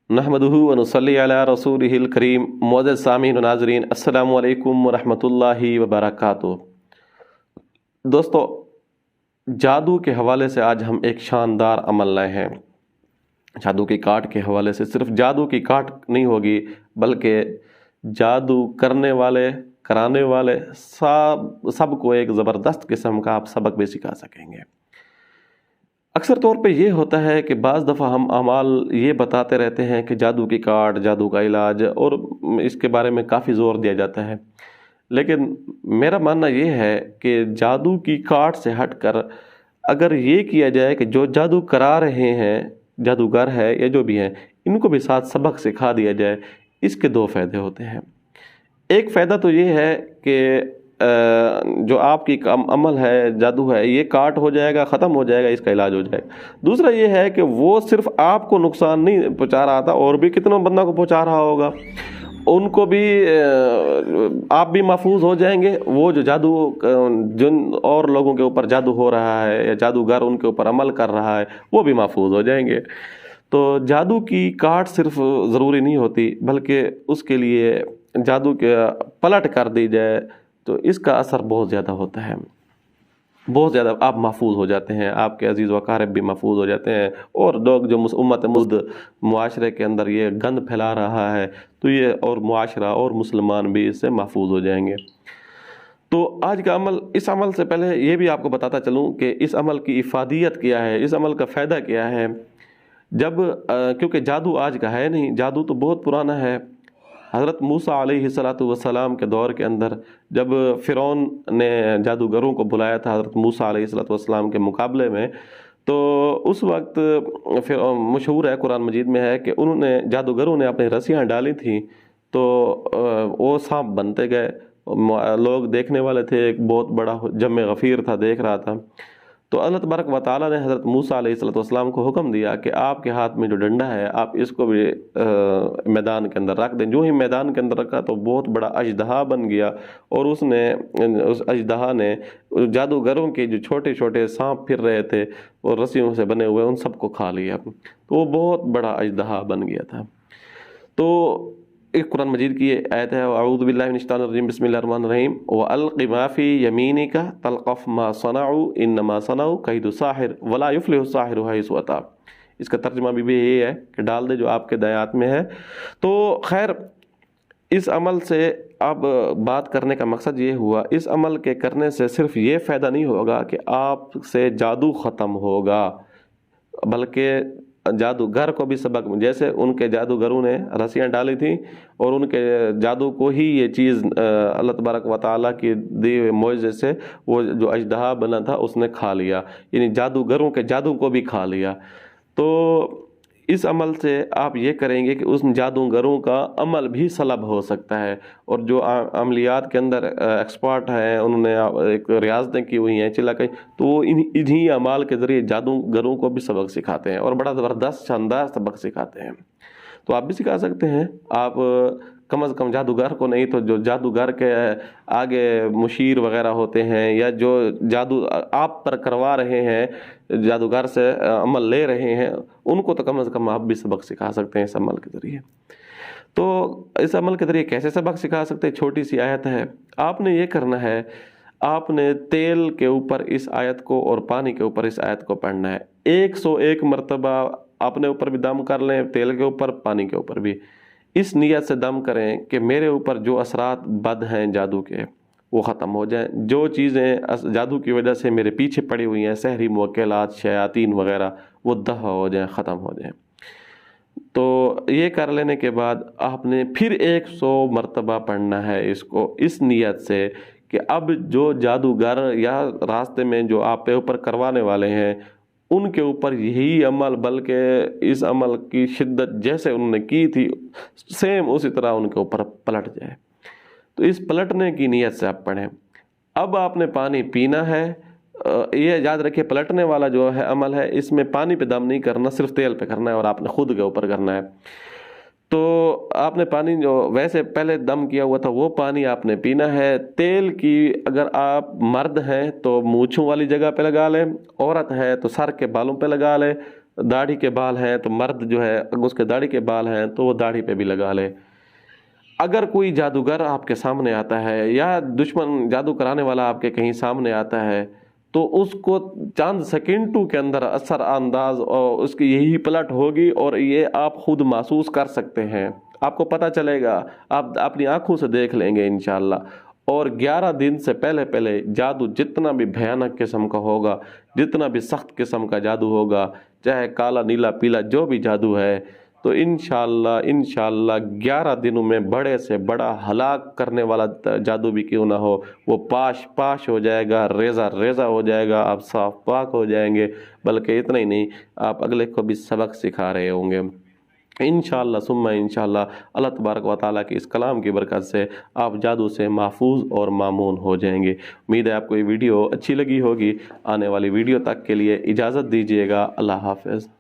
नहमदुहु व नुसल्ली अला रसूलिहिल करीम। मुअज़्ज़ज़ सामीन व नाज़रीन, अस्सलामु अलैकुम व रहमतुल्लाहि व बरकातुहू। दोस्तों, जादू के हवाले से आज हम एक शानदार अमल लाए हैं। जादू की काट के हवाले से सिर्फ जादू की काट नहीं होगी, बल्कि जादू करने वाले, कराने वाले सबको एक ज़बरदस्त किस्म का आप सबक भी सिखा सकेंगे। अक्सर तौर पे ये होता है कि बाज़ दफ़ा हम अमाल ये बताते रहते हैं कि जादू की काट, जादू का इलाज, और इसके बारे में काफ़ी ज़ोर दिया जाता है। लेकिन मेरा मानना ये है कि जादू की काट से हटकर अगर ये किया जाए कि जो जादू करा रहे हैं, जादूगर है या जो भी हैं, इनको भी साथ सबक सिखा दिया जाए, इसके दो फ़ायदे होते हैं। एक फ़ायदा तो ये है कि जो आपकी अमल है, जादू है, ये काट हो जाएगा, ख़त्म हो जाएगा, इसका इलाज हो जाएगा। दूसरा ये है कि वो सिर्फ आपको नुकसान नहीं पहुंचा रहा था, और भी कितनों बंदा को पहुंचा रहा होगा, उनको भी आप भी महफूज हो जाएंगे। वो जो जादू जिन और लोगों के ऊपर जादू हो रहा है या जादूगर उनके ऊपर अमल कर रहा है, वो भी महफूज हो जाएंगे। तो जादू की काट सिर्फ ज़रूरी नहीं होती, बल्कि उसके लिए जादू के पलट कर दी जाए तो इसका असर बहुत ज़्यादा होता है। बहुत ज़्यादा आप महफूज हो जाते हैं, आपके अजीज़ व अक़ारिब भी महफूज हो जाते हैं, और लोग जो उम्मत मुस्लिम मुआशरे के अंदर ये गंद फैला रहा है, तो ये और मुआशरा और मुसलमान भी इससे महफूज हो जाएंगे। तो आज का अमल, इस अमल से पहले ये भी आपको बताता चलूँ कि इस अमल की इफ़ादियत क्या है, इस अमल का फ़ायदा क्या है। जब क्योंकि जादू आज का है नहीं, जादू तो बहुत पुराना है। हज़रत मूसा अलैहिस्सलातु वस्सलाम के दौर के अंदर जब फ़िरौन ने जादूगरों को बुलाया था हज़रत मूसा अलैहिस्सलातु वस्सलाम के मुकाबले में, तो उस वक्त फिर मशहूर है, कुरान मजीद में है कि उन्होंने, जादूगरों ने अपनी रस्सियाँ डाली थी, तो वो सांप बनते गए। लोग देखने वाले थे, एक बहुत बड़ा जम्मे गफ़ीर था, देख रहा था। तो अल्लाह तबारक व तआला ने हज़रत मूसा अलैहिस्सलाम को हुक्म दिया कि आपके हाथ में जो डंडा है, आप इसको भी मैदान के अंदर रख दें। जो ही मैदान के अंदर रखा तो बहुत बड़ा अजदहा बन गया, और उस अजदहा ने जादूगरों के जो छोटे छोटे सांप फिर रहे थे और रस्सियों से बने हुए, उन सबको खा लिया। तो वो बहुत बड़ा अजदहा बन गया था। तो एक कुरान मजीद की ये आयत है, अऊज़ु बिल्लाहि मिनश शैतानिर रजीम, बिस्मिल्लाहिर रहमानिर रहीम, व अलक़ि मा फ़ी यमीनिका तल्क़फ़ मा सनअू इन्नमा सनअू कैदु साहिर वला युफ़्लिहु साहिरु हैसु अता। इसका तर्जुमा भी ये है कि डाल दे जो आपके दायात में है। तो खैर, इस अमल से अब बात करने का मकसद ये हुआ, इस अमल के करने से सिर्फ ये फ़ायदा नहीं होगा कि आपसे जादू ख़त्म होगा, बल्कि जादूगर को भी सबक, जैसे उनके जादूगरों ने रस्सियाँ डाली थी और उनके जादू को ही ये चीज़ अल्लाह तबारक व तआला की दी हुए मौजज़े से वो जो अजदहा बना था उसने खा लिया, यानी जादूगरों के जादू को भी खा लिया। तो इस अमल से आप ये करेंगे कि उस जादूगरों का अमल भी सलब हो सकता है, और जो अमलियात के अंदर एक्सपर्ट हैं, उन्होंने एक रियाजतें की हुई हैं, चिल्ला, तो वो इन्हीं अमाल के ज़रिए जादूगरों को भी सबक सिखाते हैं, और बड़ा ज़बरदस्त शानदार सबक सिखाते हैं। तो आप भी सिखा सकते हैं। आप कम अज़ कम जादूगर को नहीं तो जो जादूगर के आगे मुशीर वगैरह होते हैं, या जो जादू आप पर करवा रहे हैं, जादूगर से अमल ले रहे हैं, उनको तो कम अज़ कम आप भी सबक सिखा सकते हैं इस अमल के ज़रिए। तो इस अमल के ज़रिए कैसे सबक सिखा सकते हैं? छोटी सी आयत है। आपने ये करना है, आपने तेल के ऊपर इस आयत को और पानी के ऊपर इस आयत को पढ़ना है। 101 मरतबा अपने ऊपर भी दम कर लें, तेल के ऊपर, पानी के ऊपर भी। इस नीयत से दम करें कि मेरे ऊपर जो असरात बद हैं जादू के, वो ख़त्म हो जाएं। जो चीज़ें जादू की वजह से मेरे पीछे पड़ी हुई हैं, सहरी मुवक्किलात, शयातीन वगैरह, वो दफ़ा हो जाएं, ख़त्म हो जाएं। तो ये कर लेने के बाद आपने फिर 100 मरतबा पढ़ना है इसको, इस नीयत से कि अब जो जादूगर या रास्ते में जो आप पे ऊपर करवाने वाले हैं, उनके ऊपर यही अमल, बल्कि इस अमल की शिद्दत जैसे उन्होंने की थी, सेम उसी तरह उनके ऊपर पलट जाए। तो इस पलटने की नीयत से आप पढ़ें। अब आपने पानी पीना है। ये याद रखिए, पलटने वाला जो है अमल है, इसमें पानी पे दम नहीं करना, सिर्फ तेल पे करना है, और आपने खुद के ऊपर करना है। तो आपने पानी जो वैसे पहले दम किया हुआ था, वो पानी आपने पीना है। तेल की, अगर आप मर्द हैं तो मूंछों वाली जगह पे लगा लें, औरत है तो सर के बालों पे लगा लें, दाढ़ी के बाल हैं तो मर्द जो है उसके दाढ़ी के बाल हैं तो वो दाढ़ी पे भी लगा ले। अगर कोई जादूगर आपके सामने आता है या दुश्मन जादू कराने वाला आपके कहीं सामने आता है तो उसको चंद सेकंडों के अंदर असर अंदाज और उसकी यही पलट होगी और ये आप खुद महसूस कर सकते हैं, आपको पता चलेगा, आप अपनी आंखों से देख लेंगे इंशाल्लाह। और 11 दिन से पहले पहले जादू जितना भी भयानक किस्म का होगा, जितना भी सख्त किस्म का जादू होगा, चाहे काला नीला पीला जो भी जादू है, तो इंशाल्लाह 11 दिनों में बड़े से बड़ा हलाक करने वाला जादू भी क्यों ना हो, वो पाश पाश हो जाएगा, रेज़ा रेज़ा हो जाएगा, आप साफ पाक हो जाएंगे। बल्कि इतना ही नहीं, आप अगले को भी सबक सिखा रहे होंगे इंशाअल्लाह सुम्मा इंशाअल्लाह। अल्लाह तबारक व तआला की इस कलाम की बरकत से आप जादू से महफूज और मामून हो जाएंगे। उम्मीद है आपको ये वीडियो अच्छी लगी होगी। आने वाली वीडियो तक के लिए इजाज़त दीजिएगा। अल्लाह हाफ़िज़।